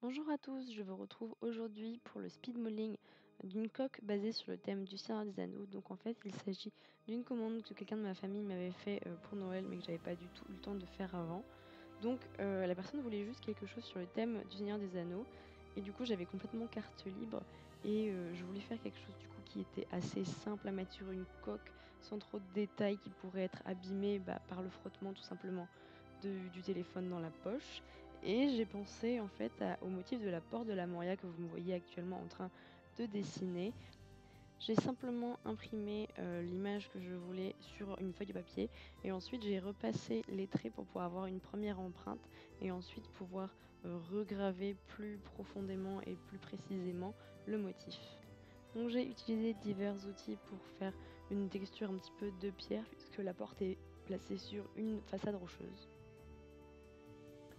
Bonjour à tous, je vous retrouve aujourd'hui pour le speed modeling d'une coque basée sur le thème du Seigneur des Anneaux. Donc en fait, il s'agit d'une commande que quelqu'un de ma famille m'avait fait pour Noël, mais que j'avais pas du tout eu le temps de faire avant. Donc la personne voulait juste quelque chose sur le thème du Seigneur des Anneaux, et du coup j'avais complètement carte libre et je voulais faire quelque chose du coup qui était assez simple à mettre sur une coque, sans trop de détails qui pourraient être abîmés par le frottement tout simplement du téléphone dans la poche. Et j'ai pensé en fait au motif de la porte de la Moria que vous me voyez actuellement en train de dessiner. J'ai simplement imprimé l'image que je voulais sur une feuille de papier, et ensuite j'ai repassé les traits pour pouvoir avoir une première empreinte et ensuite pouvoir regraver plus profondément et plus précisément le motif. Donc j'ai utilisé divers outils pour faire une texture un petit peu de pierre puisque la porte est placée sur une façade rocheuse.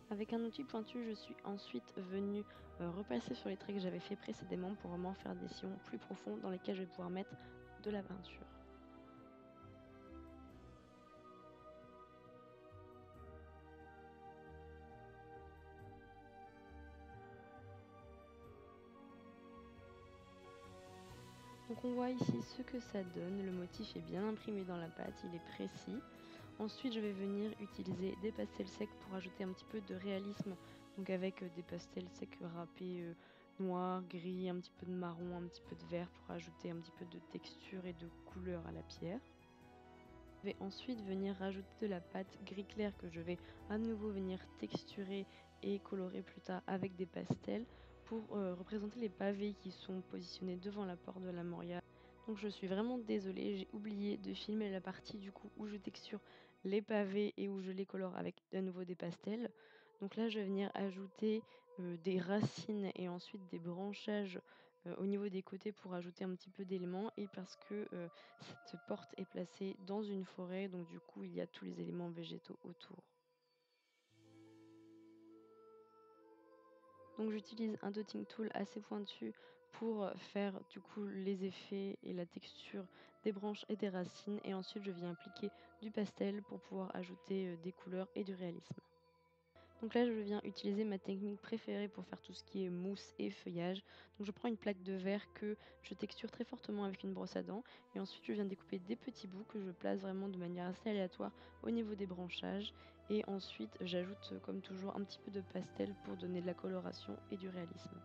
Avec un outil pointu, je suis ensuite venue repasser sur les traits que j'avais fait précédemment pour vraiment faire des sillons plus profonds dans lesquels je vais pouvoir mettre de la peinture. Donc on voit ici ce que ça donne, le motif est bien imprimé dans la pâte, il est précis. Ensuite je vais venir utiliser des pastels secs pour ajouter un petit peu de réalisme, donc avec des pastels secs râpés noir, gris, un petit peu de marron, un petit peu de vert pour ajouter un petit peu de texture et de couleur à la pierre. Je vais ensuite venir rajouter de la pâte gris clair que je vais à nouveau venir texturer et colorer plus tard avec des pastels pour représenter les pavés qui sont positionnés devant la porte de la Moria. Donc je suis vraiment désolée, j'ai oublié de filmer la partie du coup où je texture les pavés et où je les colore avec à nouveau des pastels. Donc là je vais venir ajouter des racines et ensuite des branchages au niveau des côtés pour ajouter un petit peu d'éléments, et parce que cette porte est placée dans une forêt, donc du coup, il y a tous les éléments végétaux autour. Donc j'utilise un dotting tool assez pointu pour faire du coup les effets et la texture des branches et des racines, et ensuite je viens appliquer du pastel pour pouvoir ajouter des couleurs et du réalisme. Donc là, je viens utiliser ma technique préférée pour faire tout ce qui est mousse et feuillage. Donc je prends une plaque de verre que je texture très fortement avec une brosse à dents, et ensuite je viens découper des petits bouts que je place vraiment de manière assez aléatoire au niveau des branchages, et ensuite j'ajoute comme toujours un petit peu de pastel pour donner de la coloration et du réalisme.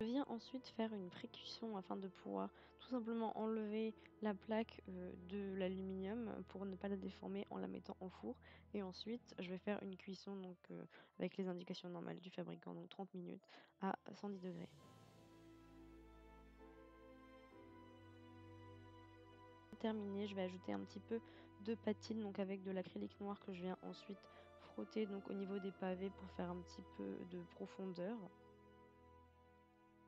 Je viens ensuite faire une pré-cuisson afin de pouvoir tout simplement enlever la plaque de l'aluminium pour ne pas la déformer en la mettant au four. Et ensuite, je vais faire une cuisson donc, avec les indications normales du fabricant, donc 30 minutes à 110 degrés. Terminé, je vais ajouter un petit peu de patine, donc avec de l'acrylique noir que je viens ensuite frotter donc au niveau des pavés pour faire un petit peu de profondeur.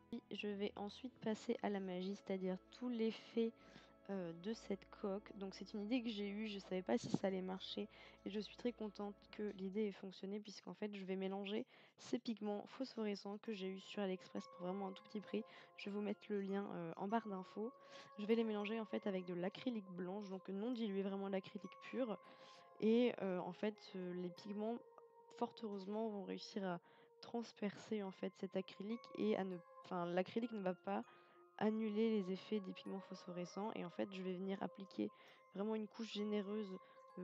Puis je vais ensuite passer à la magie, c'est-à-dire tout l'effet de cette coque. Donc c'est une idée que j'ai eue, je ne savais pas si ça allait marcher, et je suis très contente que l'idée ait fonctionné puisqu'en fait je vais mélanger ces pigments phosphorescents que j'ai eu sur AliExpress pour vraiment un tout petit prix. Je vais vous mettre le lien en barre d'infos. Je vais les mélanger en fait avec de l'acrylique blanche, donc non dilué, vraiment de l'acrylique pur. Et en fait, les pigments, fort heureusement, vont réussir à transpercer en fait cet acrylique, et à ne enfin l'acrylique ne va pas annuler les effets des pigments phosphorescents, et en fait, je vais venir appliquer vraiment une couche généreuse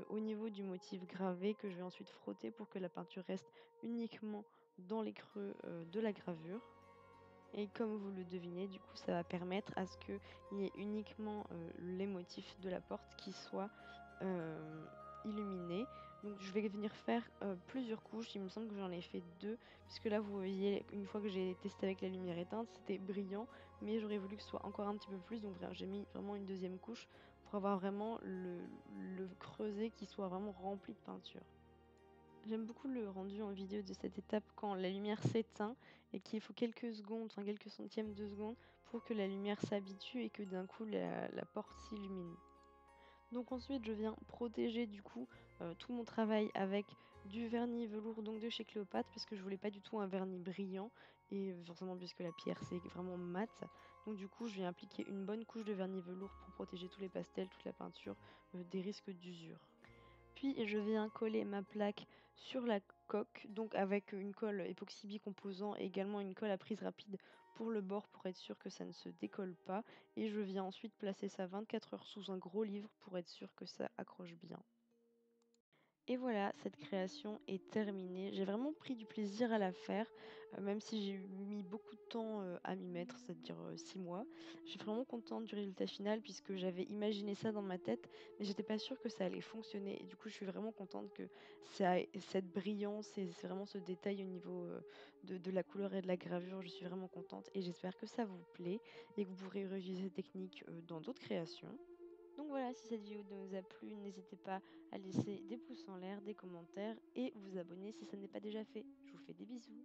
au niveau du motif gravé que je vais ensuite frotter pour que la peinture reste uniquement dans les creux de la gravure. Et comme vous le devinez, du coup, ça va permettre à ce qu'il y ait uniquement les motifs de la porte qui soient euh, illuminés. Donc je vais venir faire plusieurs couches. Il me semble que j'en ai fait deux, puisque là, vous voyez, une fois que j'ai testé avec la lumière éteinte, c'était brillant, mais j'aurais voulu que ce soit encore un petit peu plus. Donc j'ai mis vraiment une deuxième couche pour avoir vraiment le creuset qui soit vraiment rempli de peinture. J'aime beaucoup le rendu en vidéo de cette étape quand la lumière s'éteint et qu'il faut quelques secondes, enfin quelques centièmes de seconde pour que la lumière s'habitue et que d'un coup la porte s'illumine. Donc ensuite, je viens protéger du coup tout mon travail avec du vernis velours donc de chez Cléopâtre, parce que je voulais pas du tout un vernis brillant, et forcément puisque la pierre c'est vraiment mat. Donc du coup, je vais appliquer une bonne couche de vernis velours pour protéger tous les pastels, toute la peinture, des risques d'usure. Puis je viens coller ma plaque sur la coque, donc avec une colle époxy bicomposant et également une colle à prise rapide pour le bord pour être sûr que ça ne se décolle pas. Et je viens ensuite placer ça 24 heures sous un gros livre pour être sûr que ça accroche bien. Et voilà, cette création est terminée. J'ai vraiment pris du plaisir à la faire, même si j'ai mis beaucoup de temps, à m'y mettre, c'est-à-dire, 6 mois. Je suis vraiment contente du résultat final puisque j'avais imaginé ça dans ma tête, mais j'étais pas sûre que ça allait fonctionner et du coup, je suis vraiment contente que ça ait cette brillance et c'est vraiment ce détail au niveau, de la couleur et de la gravure. Je suis vraiment contente et j'espère que ça vous plaît et que vous pourrez réutiliser cette technique, dans d'autres créations. Donc voilà, si cette vidéo vous a plu, n'hésitez pas à laisser des pouces en l'air, des commentaires et vous abonner si ça n'est pas déjà fait. Je vous fais des bisous.